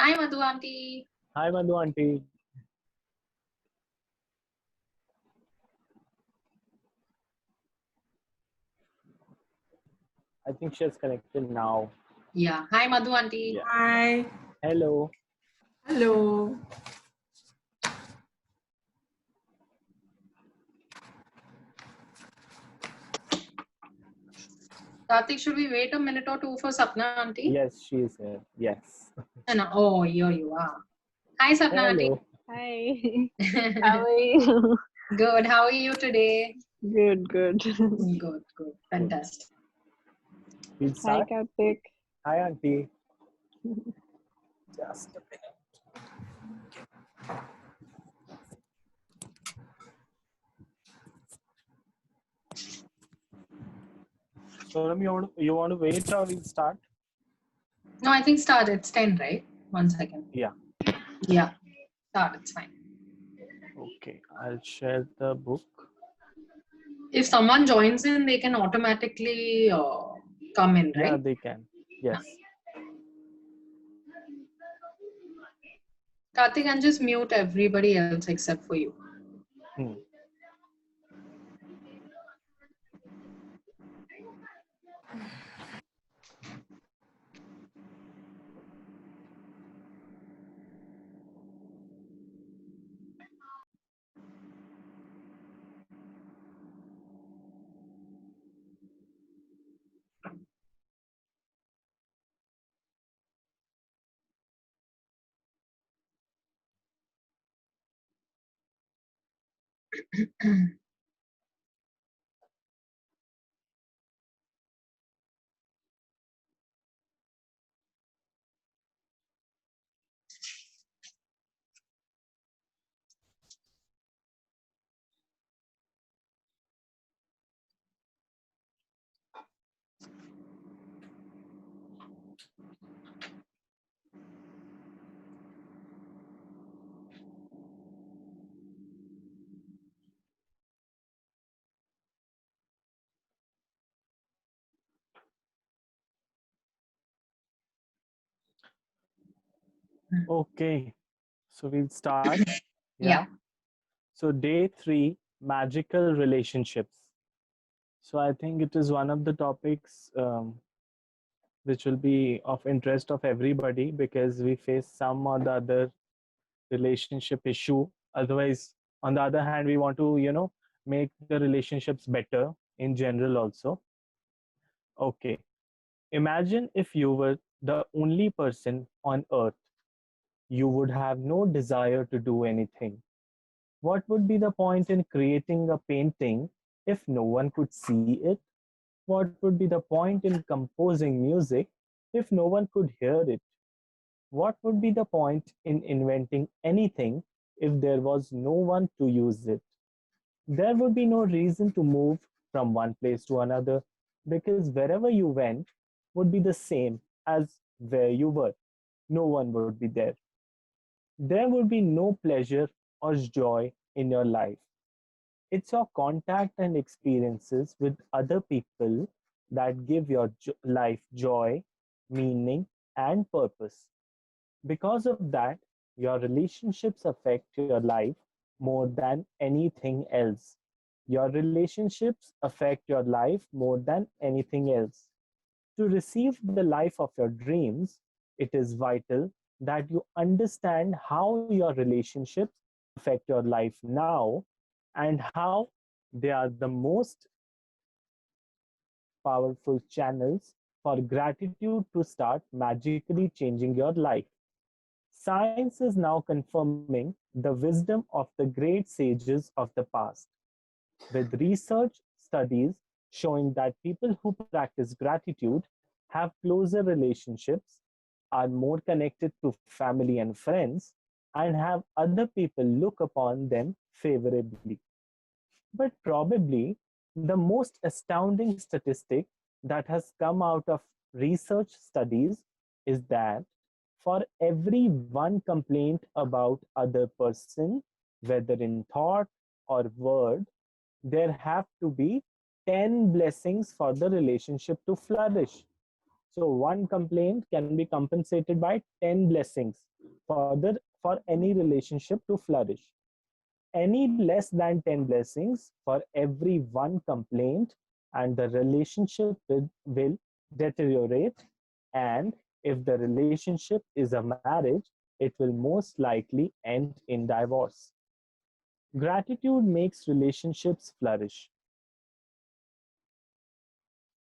Hi, Madhu auntie. Hi, Madhu auntie. I think she has connected now. Yeah. Hi, Madhu auntie. Yeah. Hi. Hello. Hello. Kartik, should we wait a minute or two for Sapna auntie? Yes, she is here. Yes. Oh, here you are. Hi, Sapna auntie. Hello. Hi, how are you? Good. How are you today? Good, good. Good. Fantastic. We'll Hi, start. Kartik. Hi, auntie. Just a minute. Sonam, you want to wait or we'll start? No, I think start. It's 10, right? 1 second. Yeah. Yeah. Start. It's fine. Okay. I'll share the book. If someone joins in, they can automatically come in, Yeah, right? they can. Yes. Kartik, and just mute everybody else except for you. Hmm. Okay. So we'll start. Yeah. So day 3, magical relationships. So I think it is one of the topics which will be of interest of everybody because we face some or the other relationship issue. Otherwise, on the other hand, we want to make the relationships better in general also. Okay, imagine if you were the only person on earth. You would have no desire to do anything. What would be the point in creating a painting if no one could see it? What would be the point in composing music if no one could hear it? What would be the point in inventing anything if there was no one to use it? There would be no reason to move from one place to another because wherever you went would be the same as where you were. No one would be there. There would be no pleasure or joy in your life. It's your contact and experiences with other people that give your life joy, meaning, and purpose. Because of that, your relationships affect your life more than anything else. Your relationships affect your life more than anything else. To receive the life of your dreams, it is vital that you understand how your relationships affect your life now and how they are the most powerful channels for gratitude to start magically changing your life. Science is now confirming the wisdom of the great sages of the past, with research studies showing that people who practice gratitude have closer relationships, are more connected to family and friends, and have other people look upon them favorably. But probably the most astounding statistic that has come out of research studies is that for every one complaint about other person, whether in thought or word, there have to be 10 blessings for the relationship to flourish. So one complaint can be compensated by 10 blessings for any relationship to flourish. Any less than 10 blessings for every one complaint, and the relationship will deteriorate. And if the relationship is a marriage, it will most likely end in divorce. Gratitude makes relationships flourish.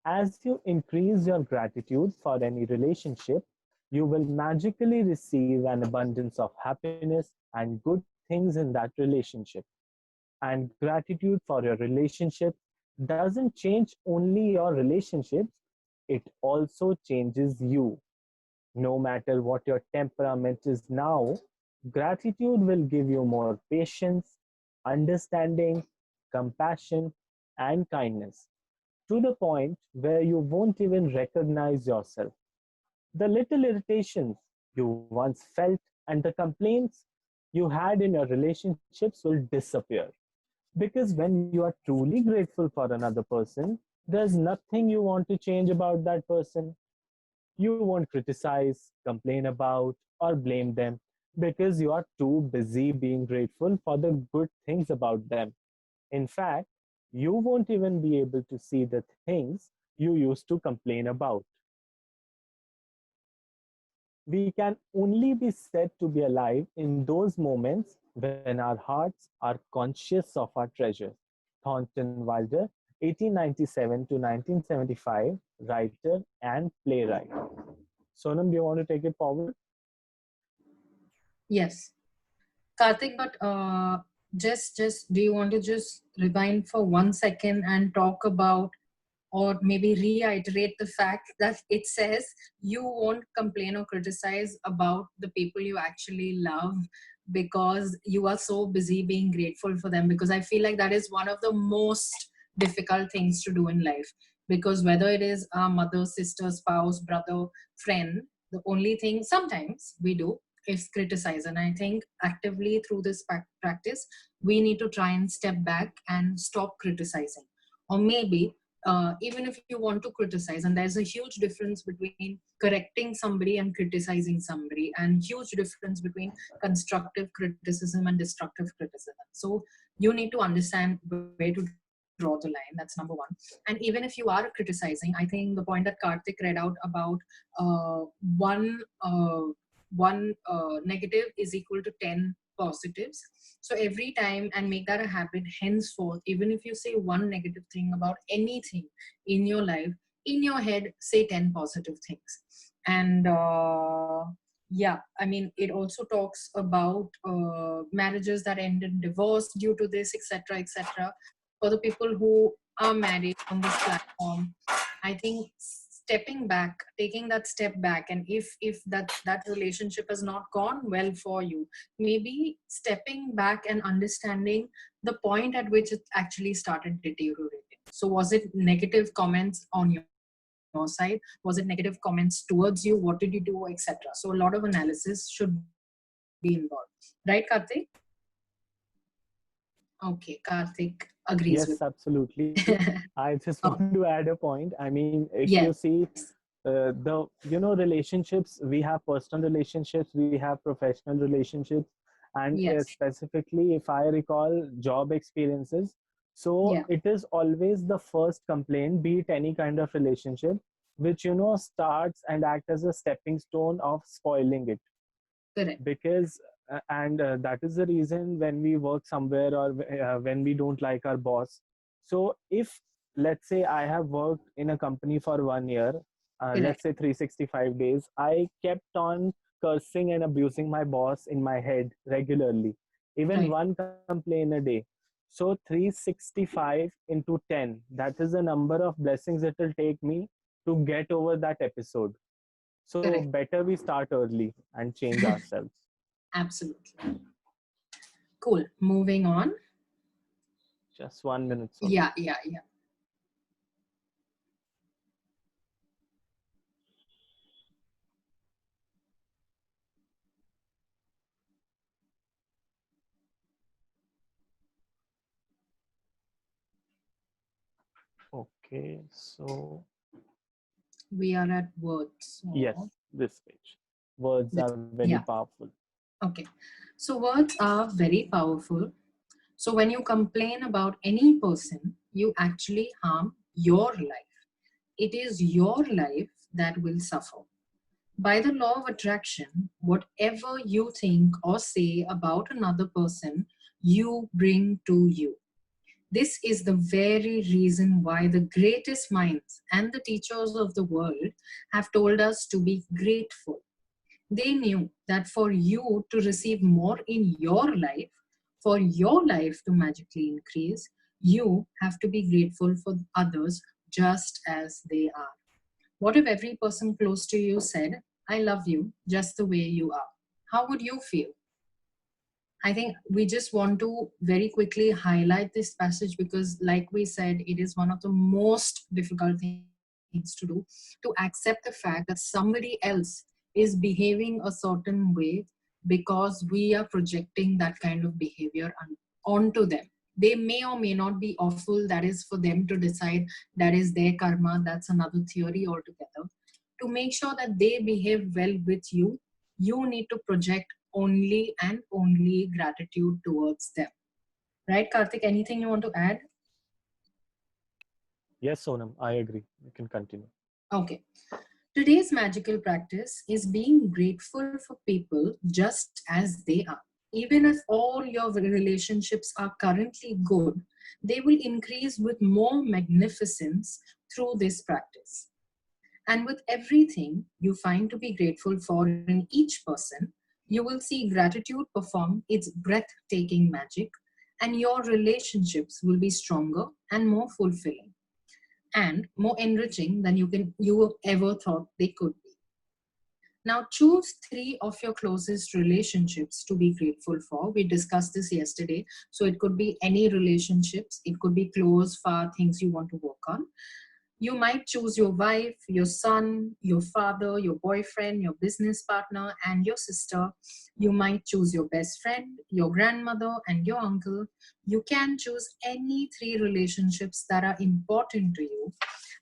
As you increase your gratitude for any relationship, you will magically receive an abundance of happiness and good things in that relationship. And gratitude for your relationship doesn't change only your relationships, it also changes you. No matter what your temperament is now, gratitude will give you more patience, understanding, compassion, and kindness, to the point where you won't even recognize yourself. The little irritations you once felt and the complaints you had in your relationships will disappear. Because when you are truly grateful for another person, there's nothing you want to change about that person. You won't criticize, complain about, or blame them because you are too busy being grateful for the good things about them. In fact, you won't even be able to see the things you used to complain about. We can only be said to be alive in those moments when our hearts are conscious of our treasures. Thornton Wilder, 1897 to 1975, writer and playwright. Sonam, do you want to take it forward? Yes. Karthik, but just do you want to just rewind for 1 second and talk about, or maybe reiterate the fact that it says you won't complain or criticize about the people you actually love because you are so busy being grateful for them? Because I feel like that is one of the most difficult things to do in life. Because whether it is a mother, sister, spouse, brother, friend, the only thing sometimes we do is criticize. And I think actively through this practice, we need to try and step back and stop criticizing. Or maybe even if you want to criticize, and there's a huge difference between correcting somebody and criticizing somebody, and huge difference between constructive criticism and destructive criticism. So you need to understand where to draw the line. That's number one. And even if you are criticizing, I think the point that Karthik read out about uh, one negative is equal to 10 positives. So every time, and make that a habit henceforth, even if you say one negative thing about anything in your life, in your head say 10 positive things. And yeah, I mean, it also talks about marriages that end in divorce due to this, etc., etc. For the people who are married on this platform, I think stepping back, taking that step back, and if that relationship has not gone well for you, maybe stepping back and understanding the point at which it actually started deteriorating. So was it negative comments on your side? Was it negative comments towards you? What did you do, etc.? So a lot of analysis should be involved, right, Karthik? Okay, Karthik agrees with Yes, absolutely. I just oh, want to add a point. I mean, if you yes, see the relationships, we have personal relationships, we have professional relationships, and yes, specifically, if I recall job experiences, so yeah, it is always the first complaint, be it any kind of relationship, which starts and act as a stepping stone of spoiling it. correct, Because and that is the reason when we work somewhere, or when we don't like our boss. So if, let's say, I have worked in a company for 1 year, let's correct, say 365 days, I kept on cursing and abusing my boss in my head regularly, even right, one complaint a day. So 365 into 10, that is the number of blessings it will take me to get over that episode. So correct. better we start early and change ourselves. Absolutely. Cool. Moving on. Just 1 minute, Sonam. Yeah, yeah, yeah. Okay, so We are at words. Yes, So this page. Words are very yeah. powerful. Okay. So words are very powerful. So when you complain about any person, you actually harm your life. It is your life that will suffer. By the law of attraction, whatever you think or say about another person, you bring to you. This is the very reason why the greatest minds and the teachers of the world have told us to be grateful. They knew that for you to receive more in your life, for your life to magically increase, you have to be grateful for others just as they are. What if every person close to you said, I love you just the way you are? How would you feel? I think we just want to very quickly highlight this passage because, like we said, it is one of the most difficult things to do, to accept the fact that somebody else is behaving a certain way because we are projecting that kind of behavior onto them. They may or may not be awful. That is for them to decide. That is their karma. That's another theory altogether. To make sure that they behave well with you, you need to project only and only gratitude towards them. Right, Karthik? Anything you want to add? Yes, Sonam, I agree. You can continue. Okay. Today's magical practice is being grateful for people just as they are. Even if all your relationships are currently good, they will increase with more magnificence through this practice. And with everything you find to be grateful for in each person, you will see gratitude perform its breathtaking magic, and your relationships will be stronger and more fulfilling and more enriching than you ever thought they could be. Now choose three of your closest relationships to be grateful for. We discussed this yesterday. So it could be any relationships, it could be close, far things you want to work on. You might choose your wife, your son, your father, your boyfriend, your business partner, and your sister. You might choose your best friend, your grandmother, and your uncle. You can choose any three relationships that are important to you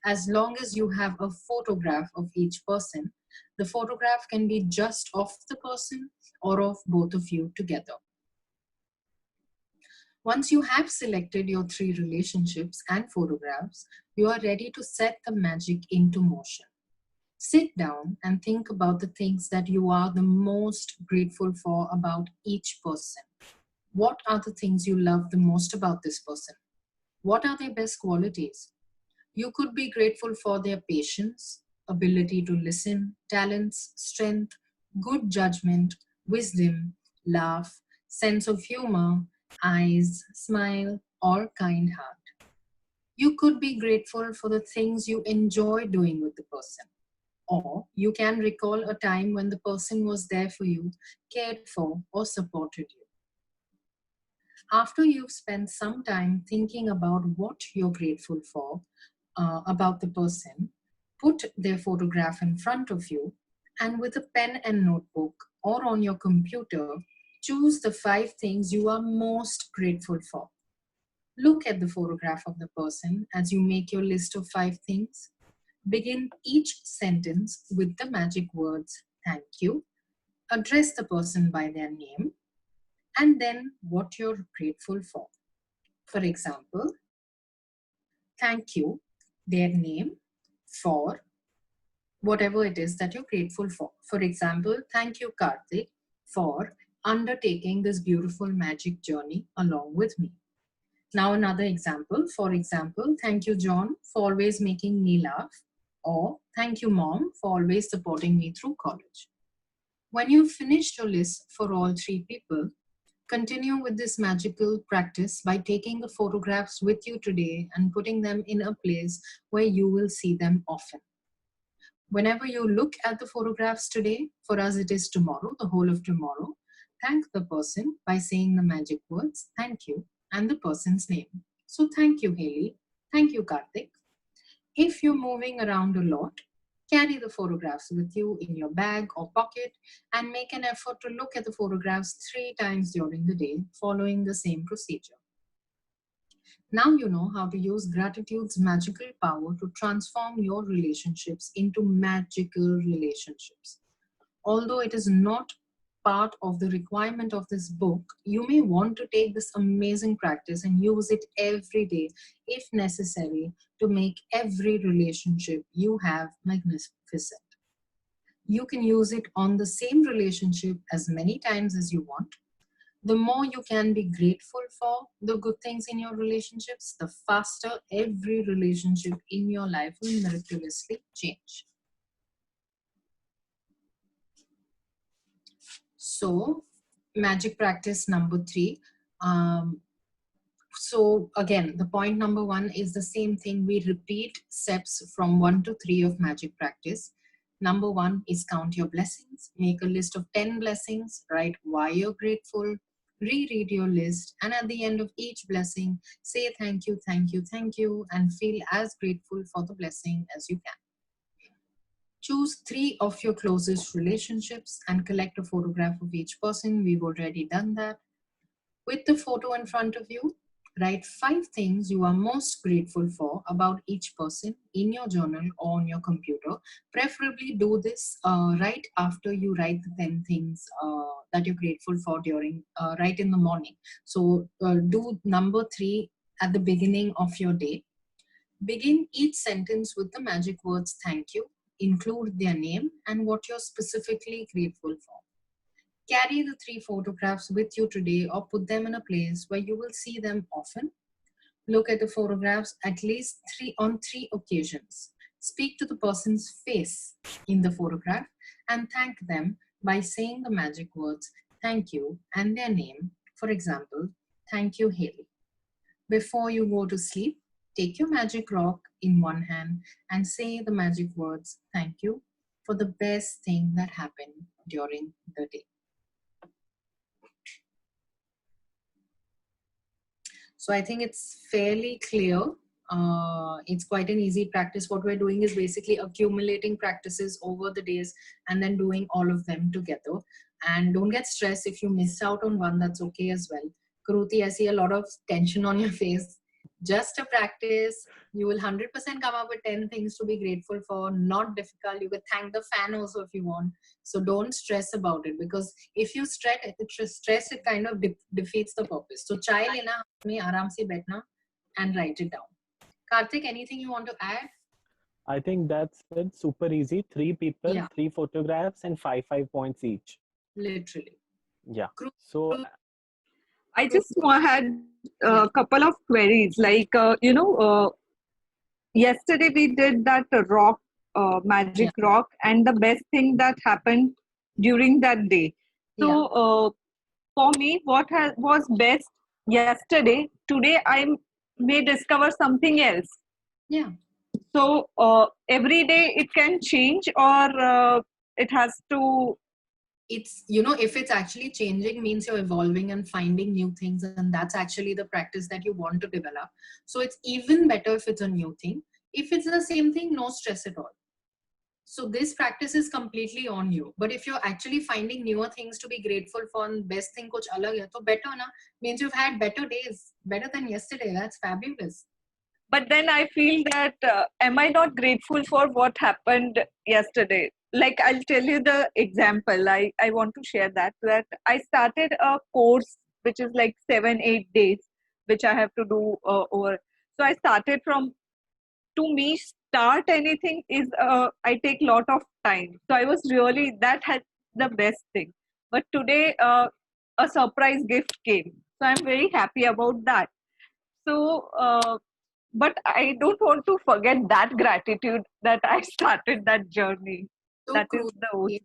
as long as you have a photograph of each person. The photograph can be just of the person or of both of you together. Once you have selected your three relationships and photographs, you are ready to set the magic into motion. Sit down and think about the things that you are the most grateful for about each person. What are the things you love the most about this person? What are their best qualities? You could be grateful for their patience, ability to listen, talents, strength, good judgment, wisdom, laugh, sense of humor, eyes, smile, or kind heart. You could be grateful for the things you enjoy doing with the person. Or you can recall a time when the person was there for you, cared for, or supported you. After you've spent some time thinking about what you're grateful for about the person, put their photograph in front of you and with a pen and notebook or on your computer, choose the five things you are most grateful for. Look at the photograph of the person as you make your list of five things. Begin each sentence with the magic words thank you, address the person by their name, and then what you're grateful for. For example, thank you, their name, for whatever it is that you're grateful for. For example, thank you, Karthik, for undertaking this beautiful magic journey along with me. Now, another example. For example, thank you, John, for always making me laugh. Or thank you, Mom, for always supporting me through college. When you've finished your list for all three people, continue with this magical practice by taking the photographs with you today and putting them in a place where you will see them often. Whenever you look at the photographs today, for us it is tomorrow, the whole of tomorrow, thank the person by saying the magic words, thank you, and the person's name. So thank you, Haley. Thank you, Karthik. If you're moving around a lot, carry the photographs with you in your bag or pocket and make an effort to look at the photographs 3 times during the day, following the same procedure. Now you know how to use gratitude's magical power to transform your relationships into magical relationships. Although it is not part of the requirement of this book, you may want to take this amazing practice and use it every day if necessary to make every relationship you have magnificent. You can use it on the same relationship as many times as you want. The more you can be grateful for the good things in your relationships, the faster every relationship in your life will miraculously change. So, magic practice number 3. So again, the point number 1 is the same thing. We repeat steps from 1 to 3 of magic practice. Number 1 is count your blessings. Make a list of 10 blessings. Write why you're grateful. Reread your list. And at the end of each blessing, say thank you, thank you, thank you, and feel as grateful for the blessing as you can. Choose 3 of your closest relationships and collect a photograph of each person. We've already done that. With the photo in front of you, write 5 things you are most grateful for about each person in your journal or on your computer. Preferably do this right after you write the 10 things that you're grateful for during, right in the morning. So do number 3 at the beginning of your day. Begin each sentence with the magic words thank you. Include their name and what you're specifically grateful for. Carry the 3 photographs with you today or put them in a place where you will see them often. Look at the photographs at least 3 occasions. Speak to the person's face in the photograph and thank them by saying the magic words thank you and their name. For example, thank you, Haley. Before you go to sleep, take your magic rock in one hand and say the magic words thank you for the best thing that happened during the day. So I think it's fairly clear. It's quite an easy practice. What we're doing is basically accumulating practices over the days and then doing all of them together. And don't get stressed if you missed out on one, that's okay as well. Kruti, I see a lot of tension on your face. Just a practice. You will 100% come up with 10 things to be grateful for. Not difficult. You could thank the fan also if you want. So don't stress about it, because if you stress, it kind of defeats the purpose. So chai lena, mein aaram se baithna and write it down. Kartik, anything you want to add? I think that's it. Super easy. 3 people, Yeah. 3 photographs, and 5 points each. Literally. Yeah. So I just had a couple of queries. Like, yesterday we did that rock, magic rock, and the best thing that happened during that day. So, for me, what was best yesterday, today I may discover something else. Yeah. So, every day it can change, or it has to. It's, you know, if it's actually changing means you're evolving and finding new things, and that's actually the practice that you want to develop. So it's even better if it's a new thing. If it's the same thing, no stress at all. So this practice is completely on you. But if you're actually finding newer things to be grateful for and best thing kuch alag hai, to better na, means you've had better days, better than yesterday. That's fabulous. But then I feel that, am I not grateful for what happened yesterday? Like, I'll tell you the example. I want to share that I started a course which is like 7-8 days, which I have to do over. So I started from, to me, start anything is, I take lot of time. So I was really, that had the best thing. But today, a surprise gift came. So I'm very happy about that. So, but I don't want to forget that gratitude that I started that journey. So That is the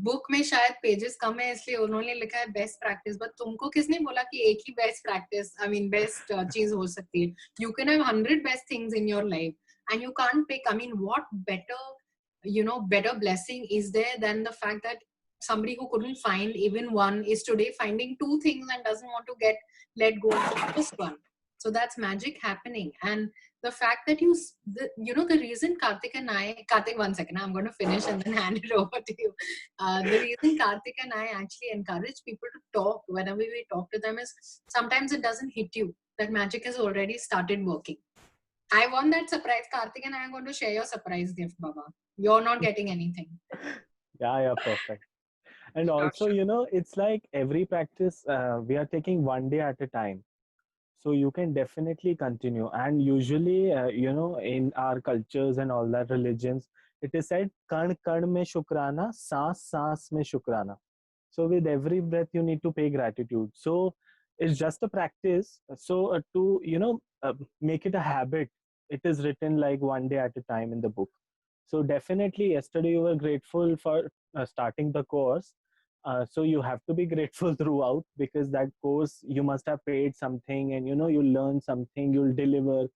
book में शायद pages कम है इसलिए उन्होंने लिखा है best practice, but तुमको किसने बोला कि एक ही best practice, I mean best चीज हो सकती है? You can have 100 best things in your life and you can't pick, I mean what better, you know, better blessing is there than the fact that somebody who couldn't find even one is today finding 2 things and doesn't want to get let go of the first one. So that's magic happening. And the fact that the reason Kartik, 1 second, I'm going to finish and then hand it over to you. The reason Kartik and I actually encourage people to talk whenever we talk to them is sometimes it doesn't hit you that magic has already started working. I want that surprise. Kartik and I are going to share your surprise gift, Baba. You're not getting anything. Yeah, perfect. And also, it's like every practice, we are taking one day at a time. So you can definitely continue. And usually, in our cultures and all that religions, it is said, Karn karn mein shukrana, saans saans mein shukrana. So with every breath, you need to pay gratitude. So it's just a practice. So make it a habit. It is written like one day at a time in the book. So definitely, yesterday you were grateful for starting the course. So you have to be grateful throughout, because that course you must have paid something, and you'll learn something, you'll deliver,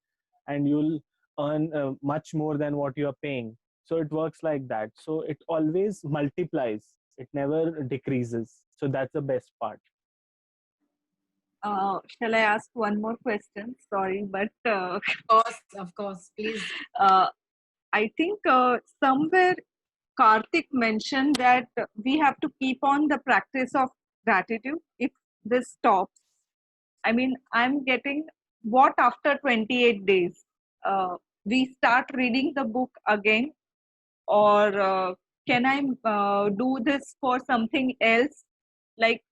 and you'll earn much more than what you are paying. So it works like that. So it always multiplies. It never decreases. So that's the best part. Shall I ask one more question? Sorry, but Of course, please. I think somewhere Kartik mentioned that we have to keep on the practice of gratitude if this stops. I mean, I'm getting what after 28 days? We start reading the book again, or can I do this for something else? Like,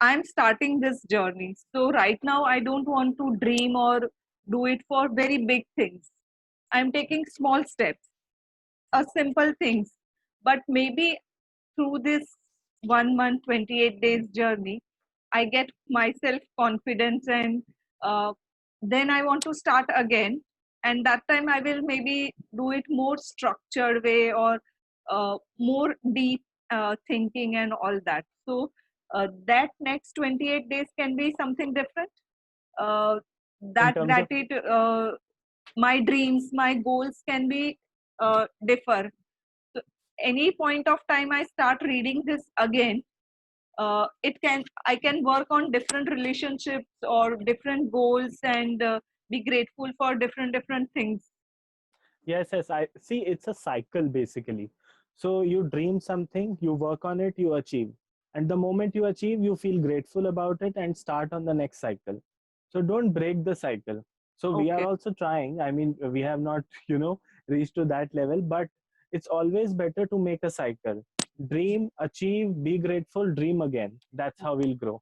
I'm starting this journey. So, right now, I don't want to dream or do it for very big things. I'm taking small steps, simple things. But maybe through this 1 month, 28 days journey, I get myself confidence, and then I want to start again. And that time I will maybe do it more structured way, or more deep thinking and all that. So that next 28 days can be something different. Uh, In that terms of gratitude, my dreams, my goals can be differ. So any point of time I start reading this again, I can work on different relationships or different goals, and be grateful for different things. yes, I see. It's a cycle basically. So you dream something, you work on it, you achieve, and the moment you achieve, you feel grateful about it and start on the next cycle. So don't break the cycle. So we are Okay. also trying. I mean, we have not reached to that level, but it's always better to make a cycle. Dream, achieve, be grateful, dream again. That's how we'll grow.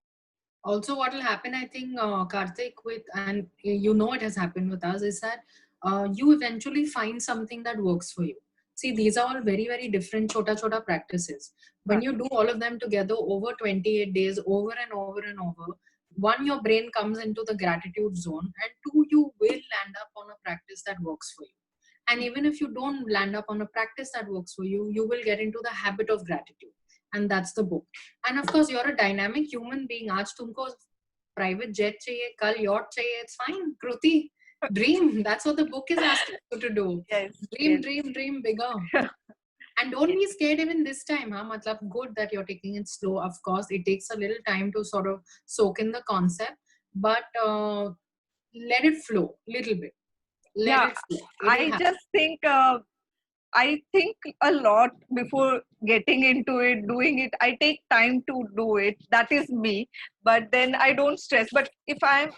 Also, what will happen, I think, Karthik, and it has happened with us, is that you eventually find something that works for you. See, these are all very, very different chota practices. When you do all of them together over 28 days, over and over and over, one, your brain comes into the gratitude zone, and two, you will land up on a practice that works for you. And even if you don't land up on a practice that works for you, you will get into the habit of gratitude. And that's the book. And of course, you're a dynamic human being. आज तुमको private jet चाहिए, कल yacht चाहिए. It's fine, Kruti. Dream. That's what the book is asking you to do. Yes. Dream, Yes. dream bigger. And don't be scared even this time. Matlab, good that you're taking it slow. Of course, it takes a little time to sort of soak in the concept, but let it flow little bit. Let Yeah, it flow. I just think I think a lot before getting into it, doing it. I take time to do it. That is me. But then I don't stress. But if I'm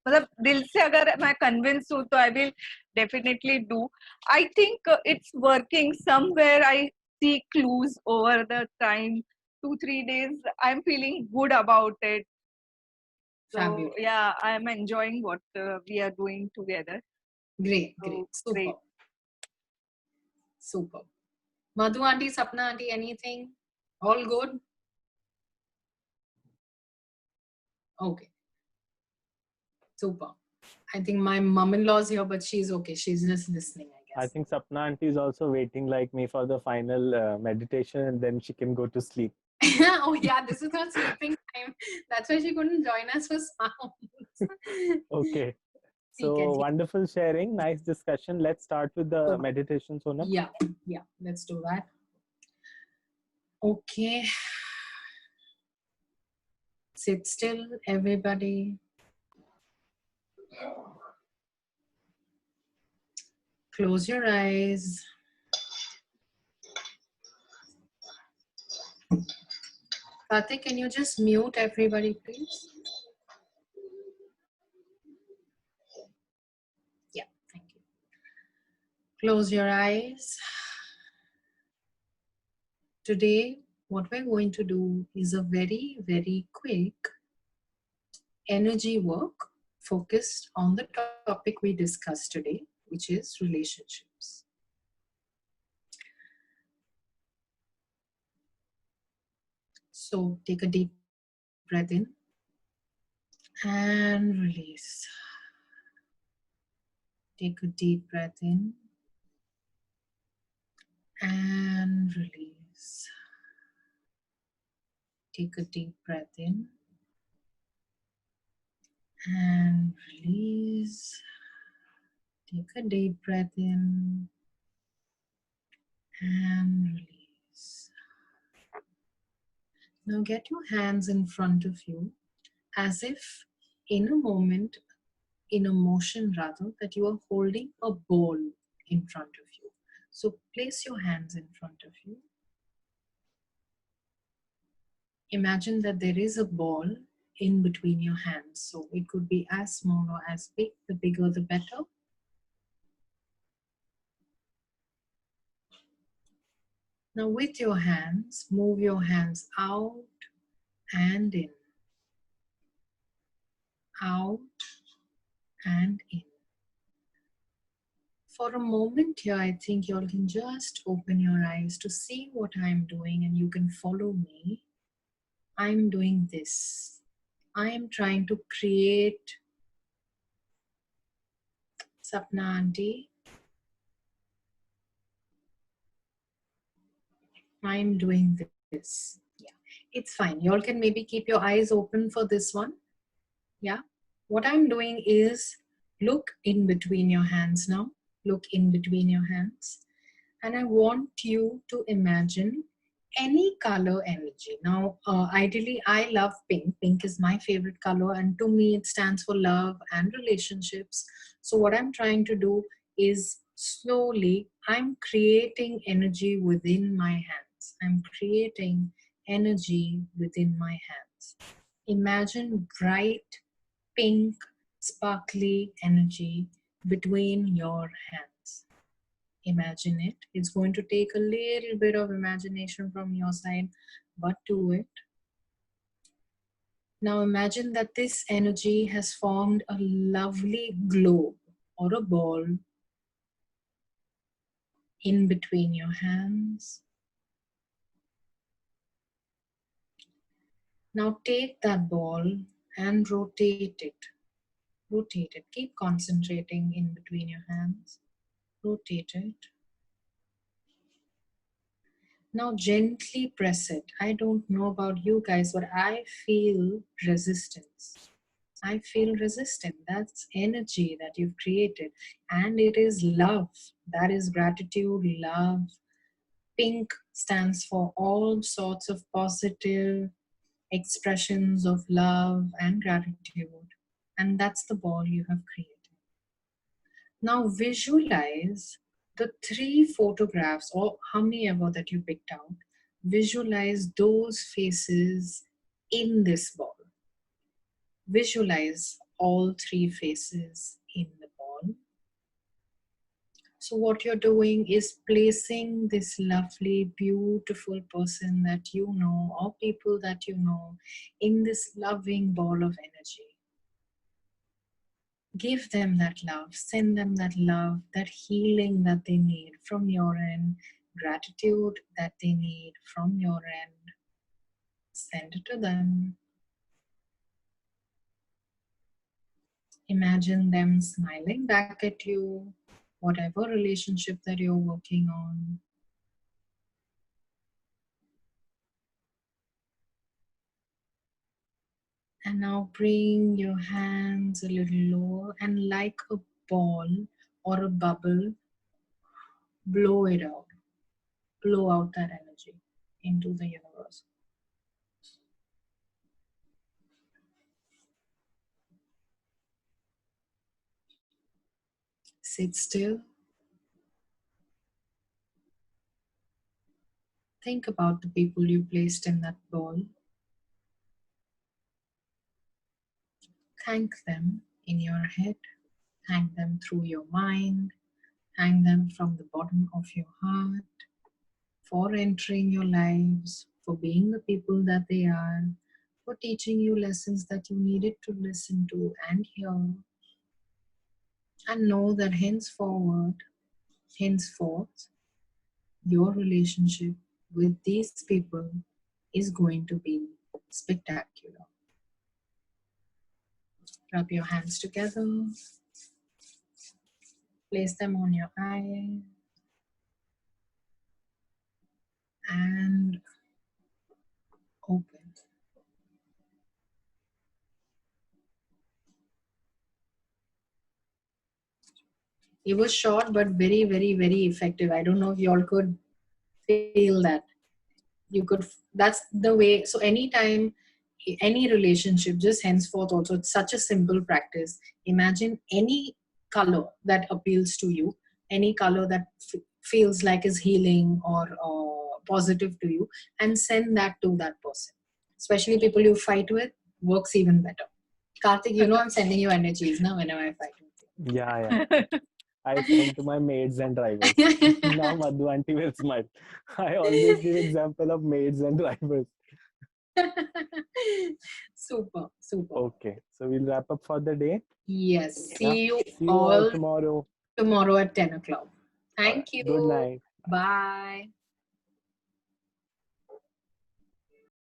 मतलब दिल से अगर मैं convinced हूँ तो I will definitely do. I think it's working. Somewhere I see clues over the time. 2-3 days I'm feeling good about it. So Fabulous. yeah, I'm enjoying what we are doing together. Great, So, great, super. great. Super. Madhu auntie, Sapna auntie, anything? All good? Okay. Super. I think my mom-in-law's here, but she's okay. She's just listening, I I guess. think Sapna auntie is also waiting like me for the final meditation, and then she can go to sleep. Oh yeah, this is her sleeping time. That's why she couldn't join us for sounds. Okay. So ठीक है. wonderful sharing, nice discussion. Let's start with the meditation, Sonam. Yeah, let's do that. Okay. Sit still, everybody. Close your eyes. Kartik, can you just mute everybody, please? Yeah, thank you. Close your eyes. Today, what we're going to do is a very, very quick energy work focused on the topic we discussed today, which is relationships. So take a deep breath in and release. Take a deep breath in and release. Take a deep breath in and release. Take a deep breath in and release. Now get your hands in front of you as if in a moment, in a motion rather, that you are holding a ball in front of you. So place your hands in front of you. Imagine that there is a ball in between your hands. So it could be as small or as big, the bigger the better. Now with your hands, move your hands out and in, out and in. For a moment here, I think you all can just open your eyes to see what I'm doing and you can follow me. I'm doing this. I am trying to create, Sapna Auntie, I'm doing this. Yeah, it's fine. You all can maybe keep your eyes open for this one. Yeah, what I'm doing is look in between your hands now. Look in between your hands. And I want you to imagine any color energy. Now, ideally, I love pink. Pink is my favorite color, and to me, it stands for love and relationships. So, what I'm trying to do is slowly, I'm creating energy within my hands. I'm creating energy within my hands. Imagine bright, pink, sparkly energy between your hands. Imagine it. It's going to take a little bit of imagination from your side, but do it. Now imagine that this energy has formed a lovely globe or a ball in between your hands. Now take that ball and rotate it. Rotate it. Keep concentrating in between your hands. Rotate it. Now gently press it. I don't know about you guys, but I feel resistance. I feel resistant. That's energy that you've created. And it is love. That is gratitude, love. Pink stands for all sorts of positive expressions of love and gratitude. And that's the ball you have created. Now visualize the 3 photographs, or how many ever that you picked out. Visualize those faces in this ball. Visualize all 3 faces in the ball. So what you're doing is placing this lovely, beautiful person that you know, or people that you know, in this loving ball of energy. Give them that love, send them that love, that healing that they need from your end, gratitude that they need from your end. Send it to them. Imagine them smiling back at you, whatever relationship that you're working on. And now bring your hands a little lower and like a ball or a bubble, blow it out. Blow out that energy into the universe. Sit still. Think about the people you placed in that ball. Thank them in your head. Thank them through your mind. Thank them from the bottom of your heart for entering your lives, for being the people that they are, for teaching you lessons that you needed to listen to and hear. And know that henceforth, your relationship with these people is going to be spectacular. Rub your hands together, place them on your eyes, and open. It was short but very, very, very effective. I don't know if you all could feel that. You could, that's the way. So anytime, any relationship, just henceforth also, it's such a simple practice. Imagine any color that appeals to you, any color that feels like is healing or positive to you, and send that to that person. Especially people you fight with, works even better. Kartik, you know I'm sending you energies now whenever I fight with Yeah. I send to my maids and drivers. you. Now Madhu auntie will smile. I always give example of maids and drivers. Super, super. Okay, so we'll wrap up for the day. Yes. Yeah. See you See you all all tomorrow. tomorrow at 10 o'clock. All right. Thank you. Good night. Bye.